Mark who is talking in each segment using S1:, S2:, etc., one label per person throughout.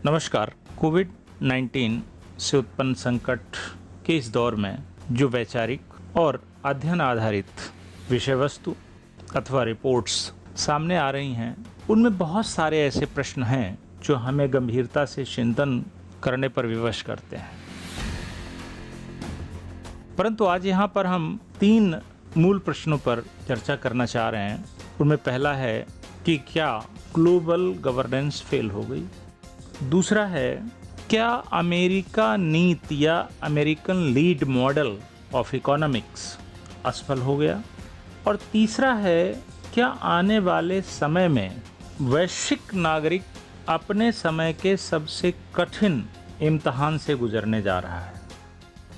S1: नमस्कार। कोविड-19 से उत्पन्न संकट के इस दौर में जो वैचारिक और अध्ययन आधारित विषय वस्तु अथवा रिपोर्ट्स सामने आ रही हैं, उनमें बहुत सारे ऐसे प्रश्न हैं जो हमें गंभीरता से चिंतन करने पर विवश करते हैं। परंतु आज यहाँ पर हम 3 मूल प्रश्नों पर चर्चा करना चाह रहे हैं। उनमें पहला है कि क्या ग्लोबल गवर्नेंस फेल हो गई? दूसरा है, क्या अमेरिका नीति या American lead model of economics असफल हो गया? और तीसरा है, क्या आने वाले समय में वैश्विक नागरिक अपने समय के सबसे कठिन इम्तिहान से गुजरने जा रहा है?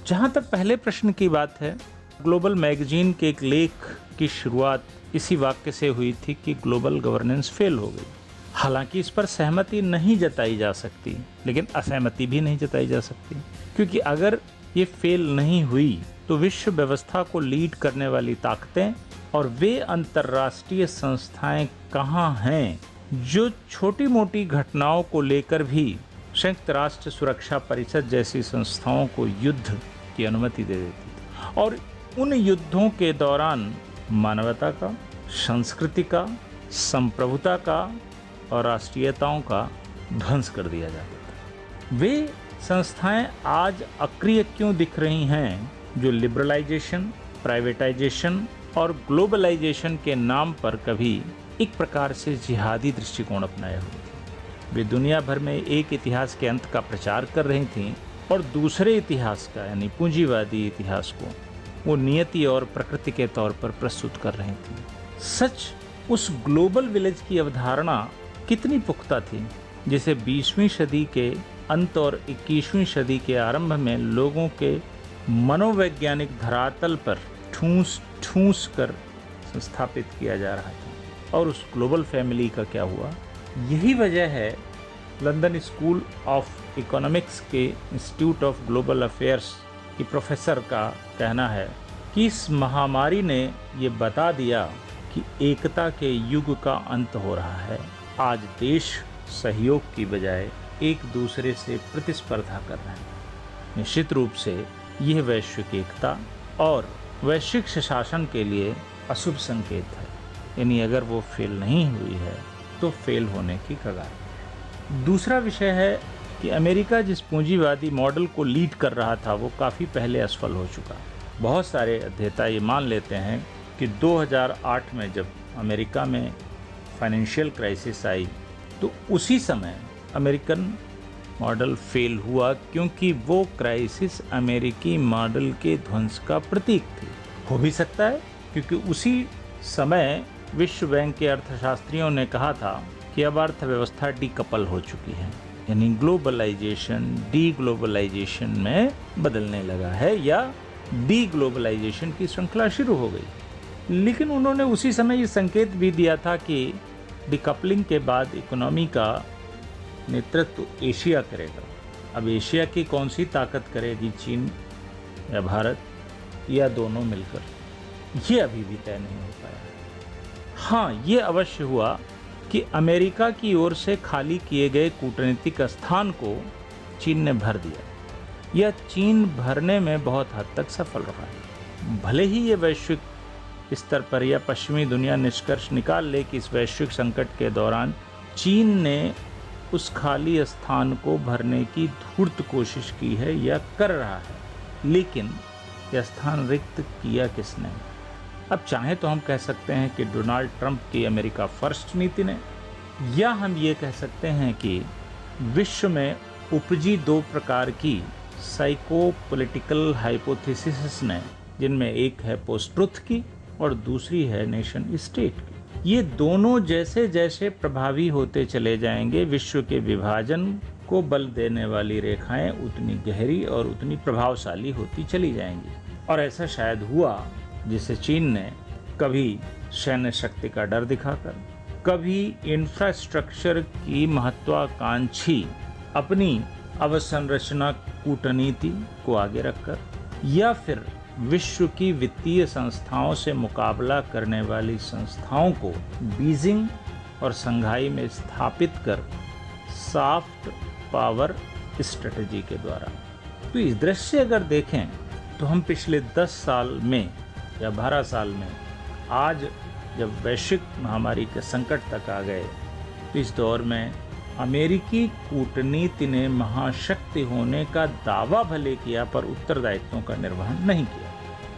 S1: जहाँ तक पहले प्रश्न की बात है, ग्लोबल मैगजीन के एक लेख की शुरुआत इसी वाक्य से हुई थी कि ग्लोबल गवर्नेंस फेल हो गई। हालांकि इस पर सहमति नहीं जताई जा सकती, लेकिन असहमति भी नहीं जताई जा सकती, क्योंकि अगर ये फेल नहीं हुई तो विश्व व्यवस्था को लीड करने वाली ताकतें और वे अंतर्राष्ट्रीय संस्थाएं कहाँ हैं जो छोटी मोटी घटनाओं को लेकर भी संयुक्त राष्ट्र सुरक्षा परिषद जैसी संस्थाओं को युद्ध की अनुमति दे देती थी और उन युद्धों के दौरान मानवता का, संस्कृति का, संप्रभुता का और राष्ट्रीयताओं का ध्वंस कर दिया जाता था। वे संस्थाएं आज अक्रिय क्यों दिख रही हैं जो लिबरलाइजेशन, प्राइवेटाइजेशन और ग्लोबलाइजेशन के नाम पर कभी एक प्रकार से जिहादी दृष्टिकोण अपनाए हुए थे। वे दुनिया भर में एक इतिहास के अंत का प्रचार कर रही थीं और दूसरे इतिहास का यानी पूंजीवादी इतिहास को वो नियति और प्रकृति के तौर पर प्रस्तुत कर रही थीं। सच उस ग्लोबल विलेज की अवधारणा कितनी पुख्ता थी जिसे 20वीं सदी के अंत और 21वीं सदी के आरंभ में लोगों के मनोवैज्ञानिक धरातल पर ठूस ठूस कर स्थापित किया जा रहा था। और उस ग्लोबल फैमिली का क्या हुआ? यही वजह है लंदन स्कूल ऑफ इकोनॉमिक्स के इंस्टीट्यूट ऑफ ग्लोबल अफेयर्स की प्रोफेसर का कहना है कि इस महामारी ने ये बता दिया कि एकता के युग का अंत हो रहा है। आज देश सहयोग की बजाय एक दूसरे से प्रतिस्पर्धा कर रहे हैं। निश्चित रूप से यह वैश्विक एकता और वैश्विक सुशासन के लिए अशुभ संकेत है। यानी अगर वो फेल नहीं हुई है तो फेल होने की कगार है। दूसरा विषय है कि अमेरिका जिस पूंजीवादी मॉडल को लीड कर रहा था वो काफ़ी पहले असफल हो चुका। बहुत सारे अध्येता ये मान लेते हैं कि 2008 में जब अमेरिका में फाइनेंशियल क्राइसिस आई तो उसी समय अमेरिकन मॉडल फेल हुआ, क्योंकि वो क्राइसिस अमेरिकी मॉडल के ध्वंस का प्रतीक थी। हो भी सकता है क्योंकि उसी समय विश्व बैंक के अर्थशास्त्रियों ने कहा था कि अब अर्थव्यवस्था डीकपल हो चुकी है, यानी ग्लोबलाइजेशन डी ग्लोबलाइजेशन में बदलने लगा है या डी ग्लोबलाइजेशन की श्रृंखला शुरू हो गई। लेकिन उन्होंने उसी समय ये संकेत भी दिया था कि डिकपलिंग के बाद इकोनॉमी का नेतृत्व एशिया करेगा। अब एशिया की कौन सी ताकत करेगी, चीन या भारत या दोनों मिलकर, ये अभी भी तय नहीं हो पाया है। हाँ, ये अवश्य हुआ कि अमेरिका की ओर से खाली किए गए कूटनीतिक स्थान को चीन ने भर दिया। यह चीन भरने में बहुत हद तक सफल रहा है। भले ही ये वैश्विक स्तर पर या पश्चिमी दुनिया निष्कर्ष निकाल ले कि इस वैश्विक संकट के दौरान चीन ने उस खाली स्थान को भरने की धूर्त कोशिश की है या कर रहा है, लेकिन यह स्थान रिक्त किया किसने? अब चाहे तो हम कह सकते हैं कि डोनाल्ड ट्रंप की अमेरिका फर्स्ट नीति ने, या हम ये कह सकते हैं कि विश्व में उपजी 2 प्रकार की साइको पॉलिटिकल हाइपोथेसिस ने, जिनमें एक है पोस्ट ट्रुथ की और दूसरी है नेशन स्टेट की। ये दोनों जैसे जैसे प्रभावी होते चले जाएंगे, विश्व के विभाजन को बल देने वाली रेखाएं उतनी गहरी और उतनी प्रभावशाली होती चली जाएंगी। और ऐसा शायद हुआ जिसे चीन ने कभी सैन्य शक्ति का डर दिखाकर, कभी इंफ्रास्ट्रक्चर की महत्वाकांक्षी अपनी अवसंरचना कूटनीति को आगे रखकर, या फिर विश्व की वित्तीय संस्थाओं से मुकाबला करने वाली संस्थाओं को बीजिंग और शंघाई में स्थापित कर सॉफ्ट पावर स्ट्रेटजी के द्वारा। तो इस दृश्य अगर देखें तो हम पिछले 10 साल में या 12 साल में आज जब वैश्विक महामारी के संकट तक आ गए, तो इस दौर में अमेरिकी कूटनीति ने महाशक्ति होने का दावा भले किया पर उत्तरदायित्वों का निर्वहन नहीं किया।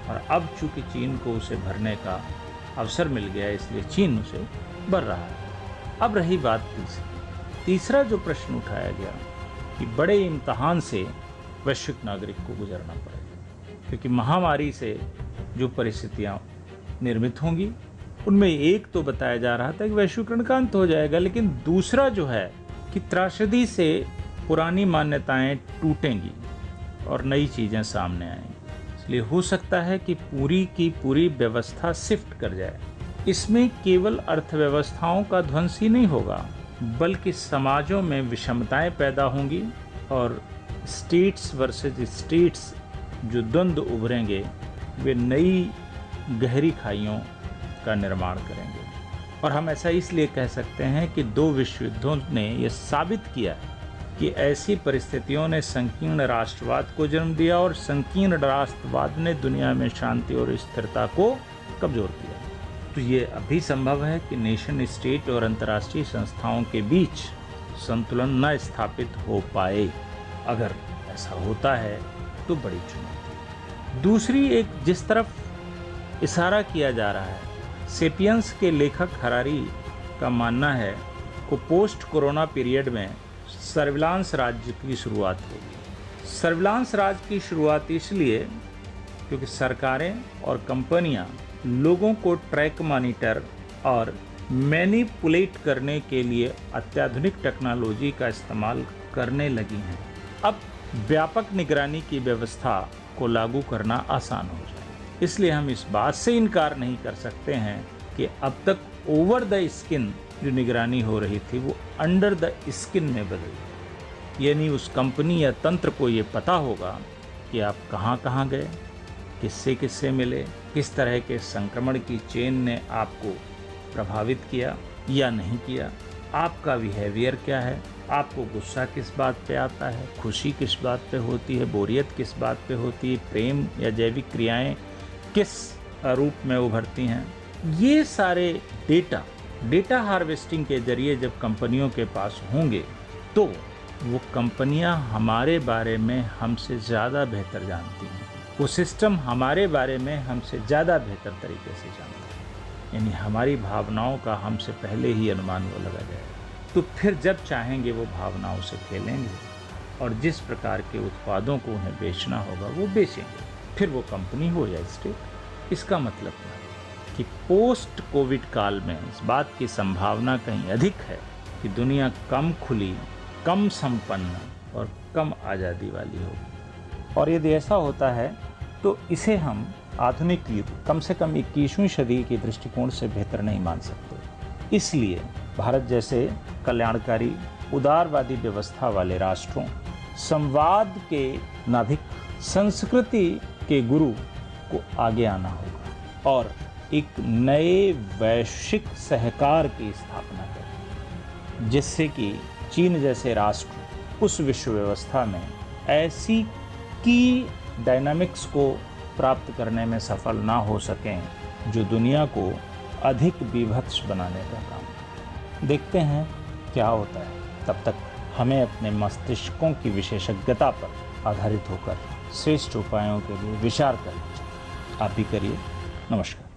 S1: और अब चूंकि चीन को उसे भरने का अवसर मिल गया, इसलिए चीन उसे भर रहा है। अब रही बात तीसरा जो प्रश्न उठाया गया कि बड़े इम्तहान से वैश्विक नागरिक को गुजरना पड़ेगा, क्योंकि महामारी से जो परिस्थितियां निर्मित होंगी उनमें एक तो बताया जा रहा था कि वैश्वीकरण का अंत हो जाएगा, लेकिन दूसरा जो है कि त्रासदी से पुरानी मान्यताएं टूटेंगी और नई चीज़ें सामने आएंगी। इसलिए हो सकता है कि पूरी की पूरी व्यवस्था शिफ्ट कर जाए। इसमें केवल अर्थव्यवस्थाओं का ध्वंस ही नहीं होगा, बल्कि समाजों में विषमताएं पैदा होंगी और स्टेट्स वर्सेस स्टेट्स जो द्वंद्व उभरेंगे वे नई गहरी खाइयों का निर्माण करेंगे। और हम ऐसा इसलिए कह सकते हैं कि 2 विश्व युद्धों ने यह साबित किया कि ऐसी परिस्थितियों ने संकीर्ण राष्ट्रवाद को जन्म दिया और संकीर्ण राष्ट्रवाद ने दुनिया में शांति और स्थिरता को कमजोर किया। तो ये अभी संभव है कि नेशन स्टेट और अंतर्राष्ट्रीय संस्थाओं के बीच संतुलन न स्थापित हो पाए। अगर ऐसा होता है तो बड़ी चुनौती। दूसरी एक जिस तरफ इशारा किया जा रहा है, सेपियंस के लेखक हरारी का मानना है कि पोस्ट कोरोना पीरियड में सर्विलांस राज्य की शुरुआत होगी। सर्विलांस राज्य की शुरुआत इसलिए क्योंकि सरकारें और कंपनियां लोगों को ट्रैक, मॉनिटर और मैनिपुलेट करने के लिए अत्याधुनिक टेक्नोलॉजी का इस्तेमाल करने लगी हैं। अब व्यापक निगरानी की व्यवस्था को लागू करना आसान हो जाए। इसलिए हम इस बात से इनकार नहीं कर सकते हैं कि अब तक ओवर द स्किन जो निगरानी हो रही थी वो अंडर द स्किन में बदल, यानी उस कंपनी या तंत्र को ये पता होगा कि आप कहाँ कहाँ गए, किससे किससे मिले, किस तरह के संक्रमण की चेन ने आपको प्रभावित किया या नहीं किया, आपका बिहेवियर क्या है, आपको गुस्सा किस बात पे आता है, खुशी किस बात पे होती है, बोरियत किस बात पे होती है, प्रेम या जैविक क्रियाएं किस रूप में उभरती हैं। ये सारे डेटा हार्वेस्टिंग के जरिए जब कंपनियों के पास होंगे तो वो कंपनियां हमारे बारे में हमसे ज़्यादा बेहतर जानती हैं, वो सिस्टम हमारे बारे में हमसे ज़्यादा बेहतर तरीके से जानता है, यानी हमारी भावनाओं का हमसे पहले ही अनुमान वो लगा जाएगा। तो फिर जब चाहेंगे वो भावनाओं से खेलेंगे और जिस प्रकार के उत्पादों को उन्हें बेचना होगा वो बेचेंगे, फिर वो कंपनी हो या स्टेट। इसका मतलब है कि पोस्ट कोविड काल में इस बात की संभावना कहीं अधिक है कि दुनिया कम खुली, कम संपन्न और कम आज़ादी वाली होगी। और यदि ऐसा होता है तो इसे हम आधुनिक युग, कम से कम 21वीं सदी के दृष्टिकोण से बेहतर नहीं मान सकते। इसलिए भारत जैसे कल्याणकारी उदारवादी व्यवस्था वाले राष्ट्रों, संवाद के नाभिक, संस्कृति के गुरु को आगे आना होगा और एक नए वैश्विक सहकार की स्थापना करें, जिससे कि चीन जैसे राष्ट्र उस विश्व व्यवस्था में ऐसी की डायनामिक्स को प्राप्त करने में सफल ना हो सकें जो दुनिया को अधिक विभत्स बनाने का काम। देखते हैं क्या होता है। तब तक हमें अपने मस्तिष्कों की विशेषज्ञता पर आधारित होकर श्रेष्ठ उपायों के लिए विचार करना चाहिए। आप भी करिए। नमस्कार।